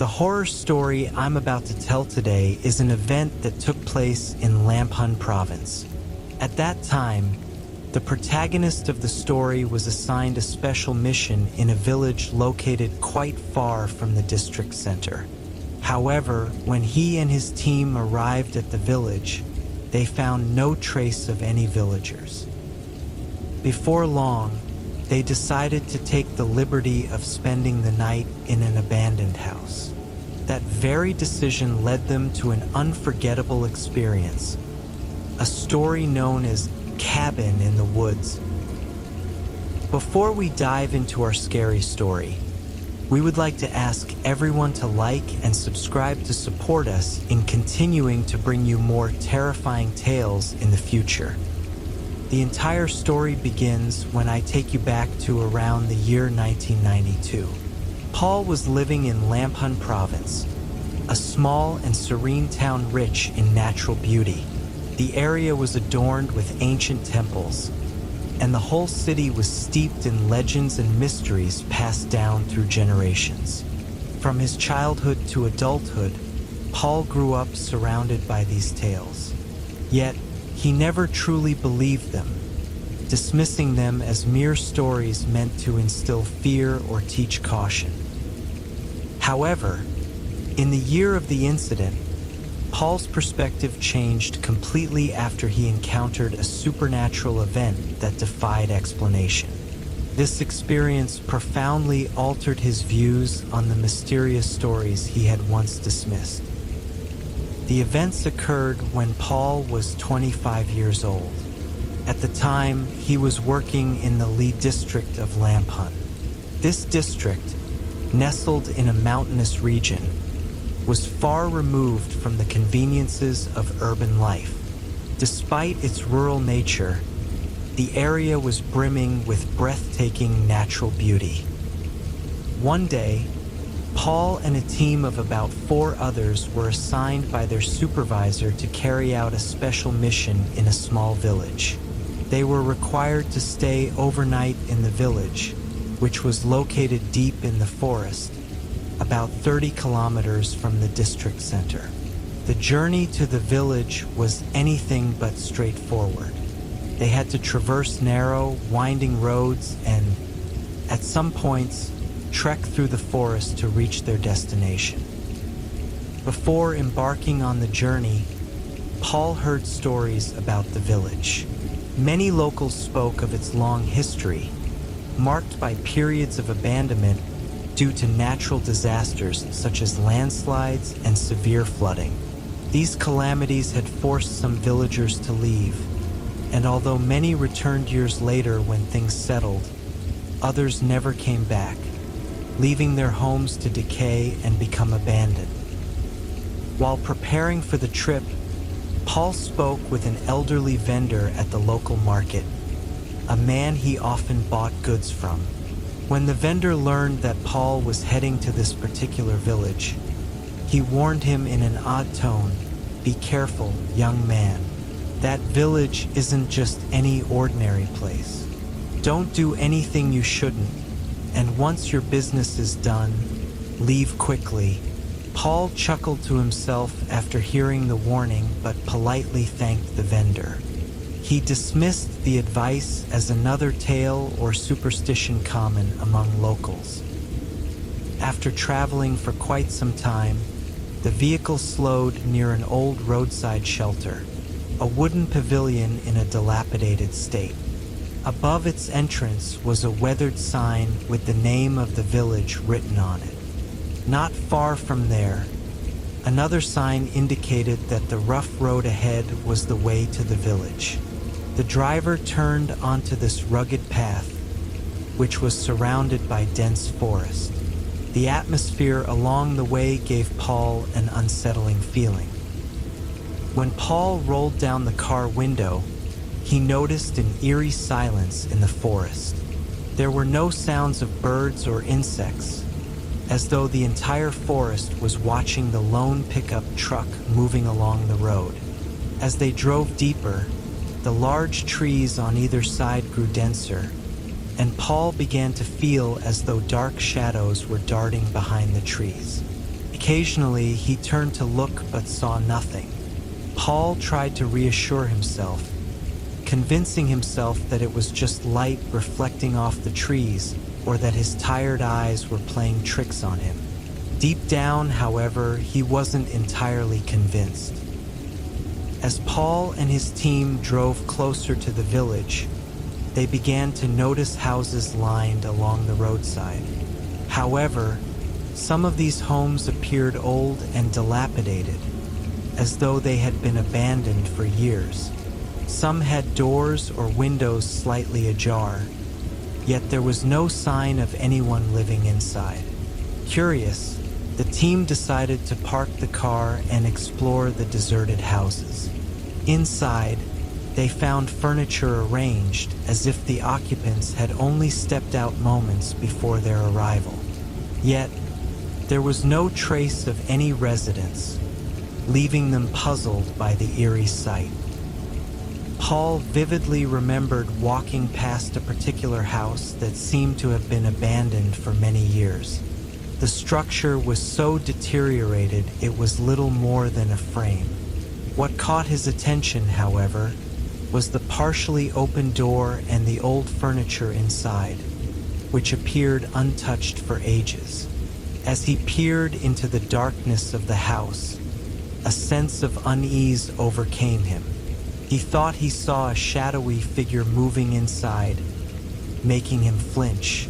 The horror story I'm about to tell today is an event that took place in Lamphun province. At that time, the protagonist of the story was assigned a special mission in a village located quite far from the district center. However, when he and his team arrived at the village, they found no trace of any villagers. Before long, they decided to take the liberty of spending the night in an abandoned house. That very decision led them to an unforgettable experience, a story known as Cabin in the Woods. Before we dive into our scary story, we would like to ask everyone to like and subscribe to support us in continuing to bring you more terrifying tales in the future. The entire story begins when I take you back to around the year 1992. Paul was living in Lamphun province, a small and serene town rich in natural beauty. The area was adorned with ancient temples, and the whole city was steeped in legends and mysteries passed down through generations. From his childhood to adulthood, Paul grew up surrounded by these tales. Yet, he never truly believed them, dismissing them as mere stories meant to instill fear or teach caution. However, in the year of the incident, Paul's perspective changed completely after he encountered a supernatural event that defied explanation. This experience profoundly altered his views on the mysterious stories he had once dismissed. The events occurred when Paul was 25 years old. At the time, he was working in the Lee district of Lamphun. This district, nestled in a mountainous region, was far removed from the conveniences of urban life. Despite its rural nature, the area was brimming with breathtaking natural beauty. One day, Paul and a team of about 4 others were assigned by their supervisor to carry out a special mission in a small village. They were required to stay overnight in the village, which was located deep in the forest, about 30 kilometers from the district center. The journey to the village was anything but straightforward. They had to traverse narrow, winding roads and, at some points, trek through the forest to reach their destination. Before embarking on the journey, Paul heard stories about the village. Many locals spoke of its long history, marked by periods of abandonment due to natural disasters such as landslides and severe flooding. These calamities had forced some villagers to leave, and although many returned years later when things settled, others never came back, leaving their homes to decay and become abandoned. While preparing for the trip, Paul spoke with an elderly vendor at the local market, a man he often bought goods from. When the vendor learned that Paul was heading to this particular village, he warned him in an odd tone, "Be careful, young man. That village isn't just any ordinary place. Don't do anything you shouldn't, and once your business is done, leave quickly." Paul chuckled to himself after hearing the warning, but politely thanked the vendor. He dismissed the advice as another tale or superstition common among locals. After traveling for quite some time, the vehicle slowed near an old roadside shelter, a wooden pavilion in a dilapidated state. Above its entrance was a weathered sign with the name of the village written on it. Not far from there, another sign indicated that the rough road ahead was the way to the village. The driver turned onto this rugged path, which was surrounded by dense forest. The atmosphere along the way gave Paul an unsettling feeling. When Paul rolled down the car window, he noticed an eerie silence in the forest. There were no sounds of birds or insects, as though the entire forest was watching the lone pickup truck moving along the road. As they drove deeper, the large trees on either side grew denser, and Paul began to feel as though dark shadows were darting behind the trees. Occasionally, he turned to look but saw nothing. Paul tried to reassure himself, convincing himself that it was just light reflecting off the trees or that his tired eyes were playing tricks on him. Deep down, however, he wasn't entirely convinced. As Paul and his team drove closer to the village, they began to notice houses lined along the roadside. However, some of these homes appeared old and dilapidated, as though they had been abandoned for years. Some had doors or windows slightly ajar, yet there was no sign of anyone living inside. Curious, the team decided to park the car and explore the deserted houses. Inside, they found furniture arranged as if the occupants had only stepped out moments before their arrival. Yet, there was no trace of any residents, leaving them puzzled by the eerie sight. Paul vividly remembered walking past a particular house that seemed to have been abandoned for many years. The structure was so deteriorated it was little more than a frame. What caught his attention, however, was the partially open door and the old furniture inside, which appeared untouched for ages. As he peered into the darkness of the house, a sense of unease overcame him. He thought he saw a shadowy figure moving inside, making him flinch.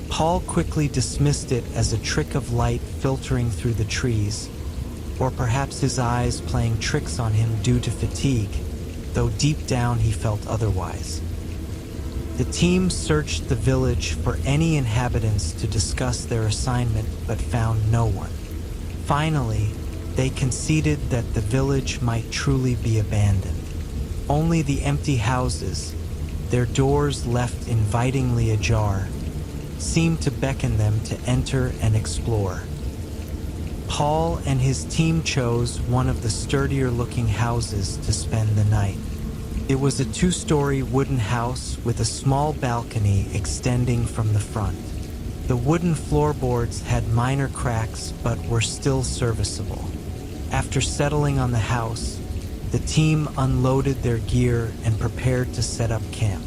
Paul quickly dismissed it as a trick of light filtering through the trees, or perhaps his eyes playing tricks on him due to fatigue, though deep down he felt otherwise. The team searched the village for any inhabitants to discuss their assignment but found no one. Finally, they conceded that the village might truly be abandoned. Only the empty houses, their doors left invitingly ajar, seemed to beckon them to enter and explore. Paul and his team chose one of the sturdier-looking houses to spend the night. It was a two-story wooden house with a small balcony extending from the front. The wooden floorboards had minor cracks but were still serviceable. After settling on the house, the team unloaded their gear and prepared to set up camp.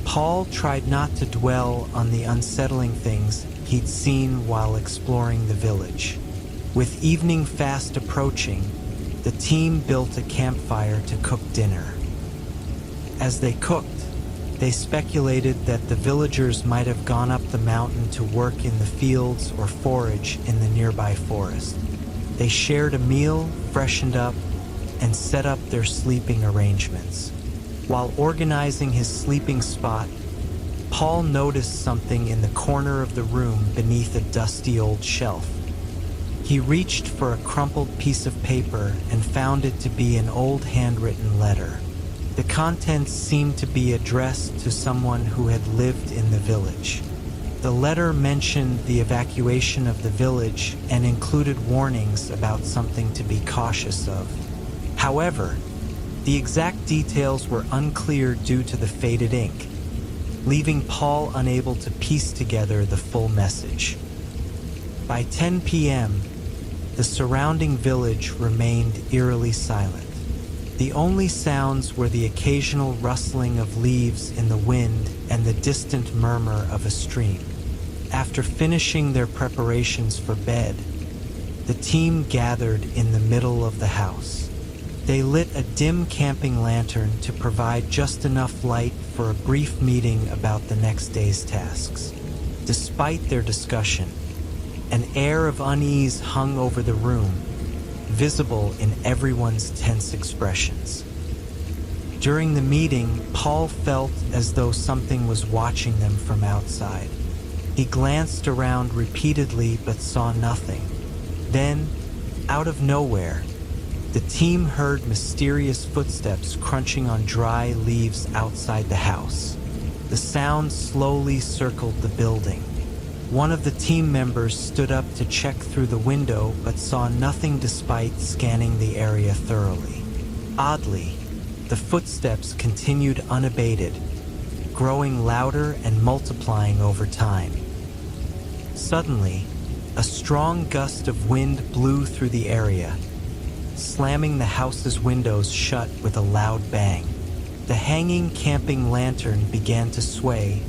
Paul tried not to dwell on the unsettling things he'd seen while exploring the village. With evening fast approaching, the team built a campfire to cook dinner. As they cooked, they speculated that the villagers might have gone up the mountain to work in the fields or forage in the nearby forest. They shared a meal, freshened up, and set up their sleeping arrangements. While organizing his sleeping spot, Paul noticed something in the corner of the room beneath a dusty old shelf. He reached for a crumpled piece of paper and found it to be an old handwritten letter. The contents seemed to be addressed to someone who had lived in the village. The letter mentioned the evacuation of the village and included warnings about something to be cautious of. However, the exact details were unclear due to the faded ink, leaving Paul unable to piece together the full message. By 10 p.m., the surrounding village remained eerily silent. The only sounds were the occasional rustling of leaves in the wind and the distant murmur of a stream. After finishing their preparations for bed, the team gathered in the middle of the house. They lit a dim camping lantern to provide just enough light for a brief meeting about the next day's tasks. Despite their discussion, an air of unease hung over the room, visible in everyone's tense expressions. During the meeting, Paul felt as though something was watching them from outside. He glanced around repeatedly but saw nothing. Then, out of nowhere, the team heard mysterious footsteps crunching on dry leaves outside the house. The sound slowly circled the building. One of the team members stood up to check through the window but saw nothing despite scanning the area thoroughly. Oddly, the footsteps continued unabated, growing louder and multiplying over time. Suddenly, A strong gust of wind blew through the area, slamming the house's windows shut with a loud bang. The hanging camping lantern began to sway,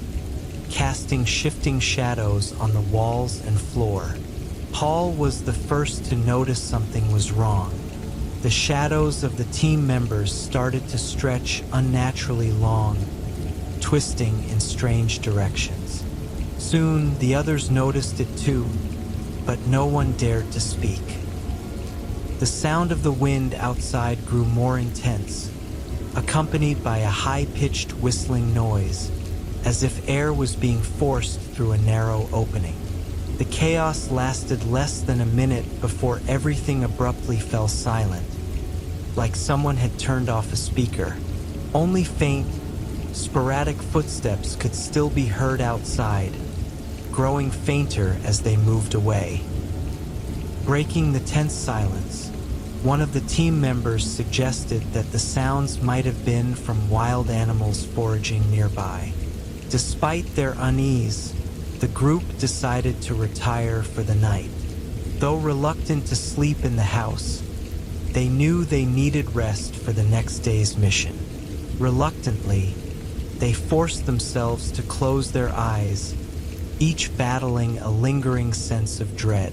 casting shifting shadows on the walls and floor. Paul was the first to notice something was wrong. The shadows of the team members started to stretch unnaturally long, twisting in strange directions. Soon, the others noticed it too, but no one dared to speak. The sound of the wind outside grew more intense, accompanied by a high-pitched whistling noise, as if air was being forced through a narrow opening. The chaos lasted less than a minute before everything abruptly fell silent, like someone had turned off a speaker. Only faint, sporadic footsteps could still be heard outside, growing fainter as they moved away. Breaking the tense silence, one of the team members suggested that the sounds might have been from wild animals foraging nearby. Despite their unease, the group decided to retire for the night. Though reluctant to sleep in the house, they knew they needed rest for the next day's mission. Reluctantly, they forced themselves to close their eyes, each battling a lingering sense of dread.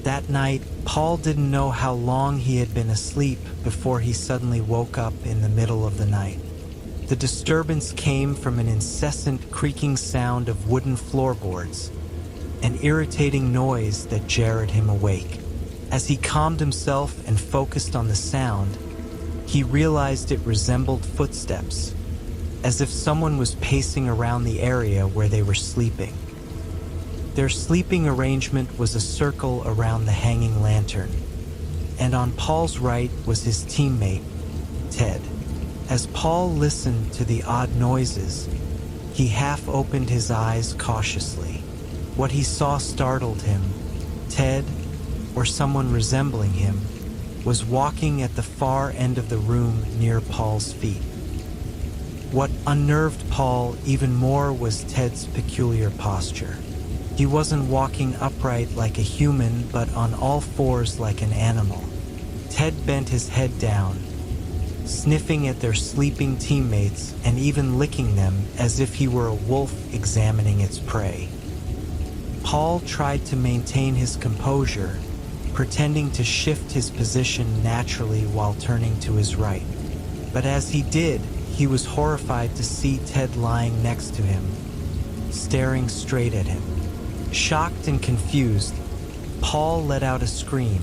That night, Paul didn't know how long he had been asleep before he suddenly woke up in the middle of the night. The disturbance came from an incessant creaking sound of wooden floorboards, an irritating noise that jarred him awake. As he calmed himself and focused on the sound, he realized it resembled footsteps, as if someone was pacing around the area where they were sleeping. Their sleeping arrangement was a circle around the hanging lantern, and on Paul's right was his teammate, Ted. As Paul listened to the odd noises, he half opened his eyes cautiously. What he saw startled him. Ted, or someone resembling him, was walking at the far end of the room near Paul's feet. What unnerved Paul even more was Ted's peculiar posture. He wasn't walking upright like a human, but on all fours like an animal. Ted bent his head down, sniffing at their sleeping teammates and even licking them as if he were a wolf examining its prey. Paul tried to maintain his composure, pretending to shift his position naturally while turning to his right. But as he did, he was horrified to see Ted lying next to him, staring straight at him. Shocked and confused, Paul let out a scream,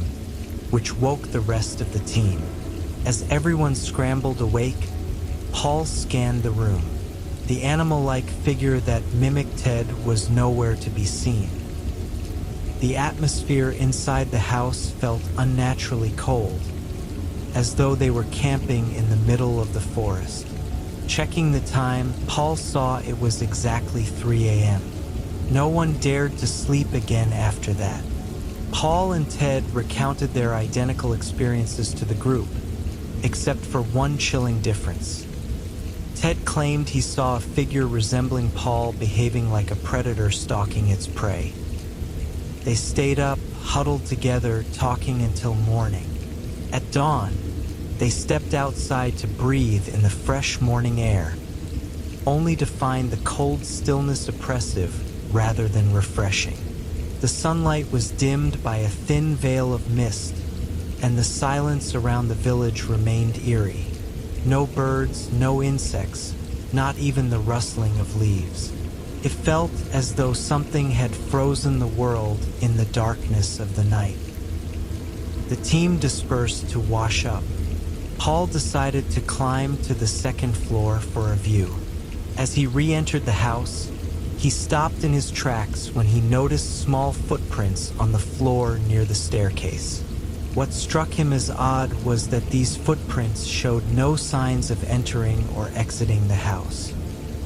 which woke the rest of the team. As everyone scrambled awake, Paul scanned the room. The animal-like figure that mimicked Ted was nowhere to be seen. The atmosphere inside the house felt unnaturally cold, as though they were camping in the middle of the forest. Checking the time, Paul saw it was exactly 3 a.m. No one dared to sleep again after that. Paul and Ted recounted their identical experiences to the group, except for one chilling difference. Ted claimed he saw a figure resembling Paul behaving like a predator stalking its prey. They stayed up, huddled together, talking until morning. At dawn, they stepped outside to breathe in the fresh morning air, only to find the cold stillness oppressive rather than refreshing. The sunlight was dimmed by a thin veil of mist, and the silence around the village remained eerie. No birds, no insects, not even the rustling of leaves. It felt as though something had frozen the world in the darkness of the night. The team dispersed to wash up. Paul decided to climb to the second floor for a view. As he re-entered the house, he stopped in his tracks when he noticed small footprints on the floor near the staircase. What struck him as odd was that these footprints showed no signs of entering or exiting the house.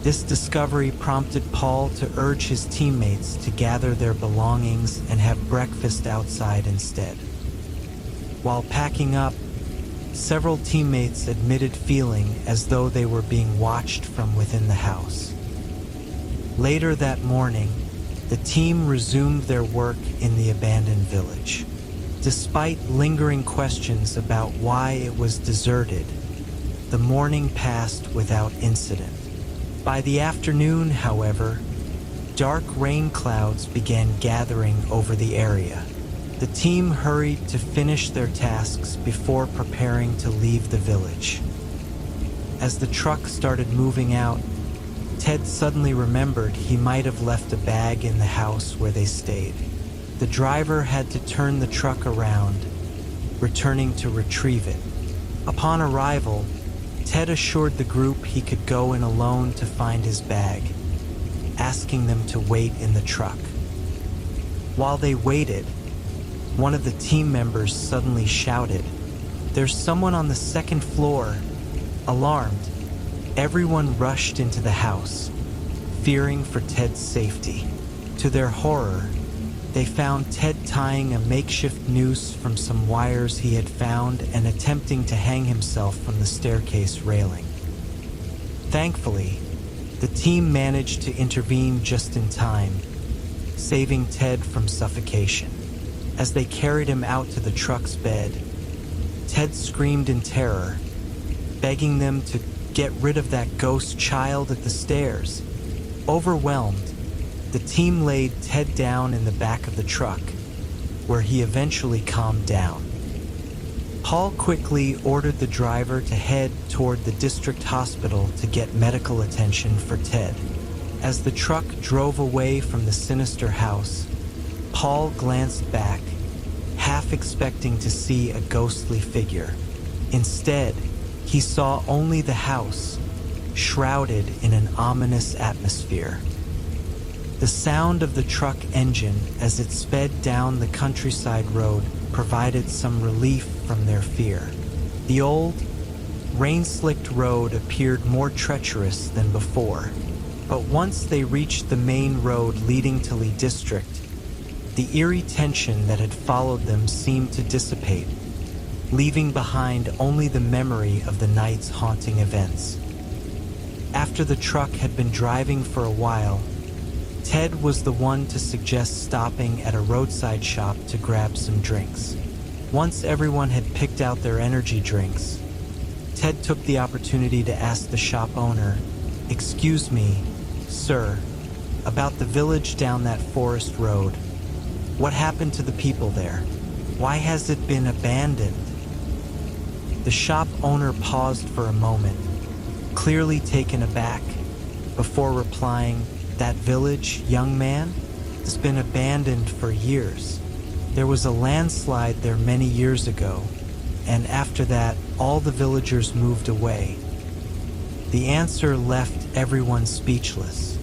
This discovery prompted Paul to urge his teammates to gather their belongings and have breakfast outside instead. While packing up, several teammates admitted feeling as though they were being watched from within the house. Later that morning, the team resumed their work in the abandoned village. Despite lingering questions about why it was deserted, the morning passed without incident. By the afternoon, however, dark rain clouds began gathering over the area. The team hurried to finish their tasks before preparing to leave the village. As the truck started moving out, Ted suddenly remembered he might have left a bag in the house where they stayed. The driver had to turn the truck around, returning to retrieve it. Upon arrival, Ted assured the group he could go in alone to find his bag, asking them to wait in the truck. While they waited, one of the team members suddenly shouted, "There's someone on the second floor!" Alarmed, everyone rushed into the house, fearing for Ted's safety. To their horror, they found Ted tying a makeshift noose from some wires he had found and attempting to hang himself from the staircase railing. Thankfully, the team managed to intervene just in time, saving Ted from suffocation. As they carried him out to the truck's bed, Ted screamed in terror, begging them to get rid of that ghost child at the stairs. Overwhelmed, the team laid Ted down in the back of the truck, where he eventually calmed down. Paul quickly ordered the driver to head toward the district hospital to get medical attention for Ted. As the truck drove away from the sinister house, Paul glanced back, half expecting to see a ghostly figure. Instead, he saw only the house, shrouded in an ominous atmosphere. The sound of the truck engine as it sped down the countryside road provided some relief from their fear. The old, rain-slicked road appeared more treacherous than before, but once they reached the main road leading to Lee District, the eerie tension that had followed them seemed to dissipate, leaving behind only the memory of the night's haunting events. After the truck had been driving for a while, Ted was the one to suggest stopping at a roadside shop to grab some drinks. Once everyone had picked out their energy drinks, Ted took the opportunity to ask the shop owner, "Excuse me, sir, about the village down that forest road. What happened to the people there? Why has it been abandoned?" The shop owner paused for a moment, clearly taken aback, before replying, "That village, young man, has been abandoned for years. There was a landslide there many years ago, and after that, all the villagers moved away." The answer left everyone speechless.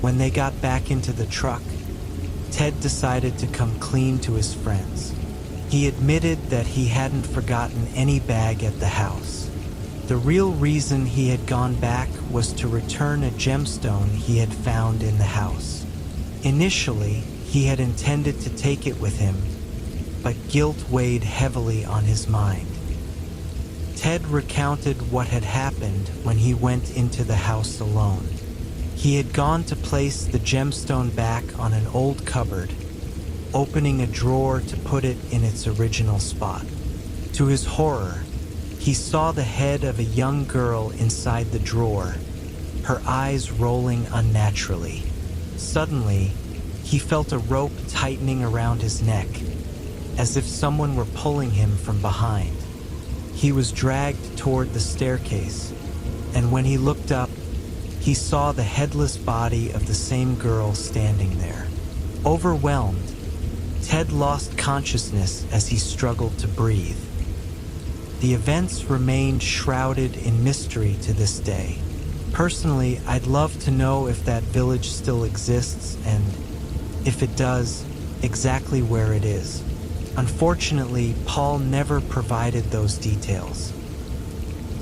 When they got back into the truck, Ted decided to come clean to his friends. He admitted that he hadn't forgotten any bag at the house. The real reason he had gone back was to return a gemstone he had found in the house. Initially, he had intended to take it with him, but guilt weighed heavily on his mind. Ted recounted what had happened when he went into the house alone. He had gone to place the gemstone back on an old cupboard, opening a drawer to put it in its original spot. To his horror, he saw the head of a young girl inside the drawer, her eyes rolling unnaturally. Suddenly, he felt a rope tightening around his neck, as if someone were pulling him from behind. He was dragged toward the staircase, and when he looked up, he saw the headless body of the same girl standing there. Overwhelmed, Ted lost consciousness as he struggled to breathe. The events remained shrouded in mystery to this day. Personally, I'd love to know if that village still exists and, if it does, exactly where it is. Unfortunately, Paul never provided those details.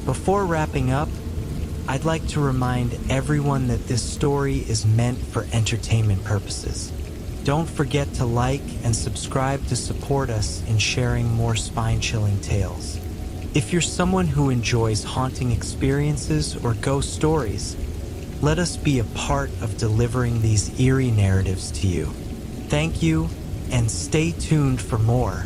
Before wrapping up, I'd like to remind everyone that this story is meant for entertainment purposes. Don't forget to like and subscribe to support us in sharing more spine-chilling tales. If you're someone who enjoys haunting experiences or ghost stories, Let us be a part of delivering these eerie narratives to you. Thank you, and stay tuned for more.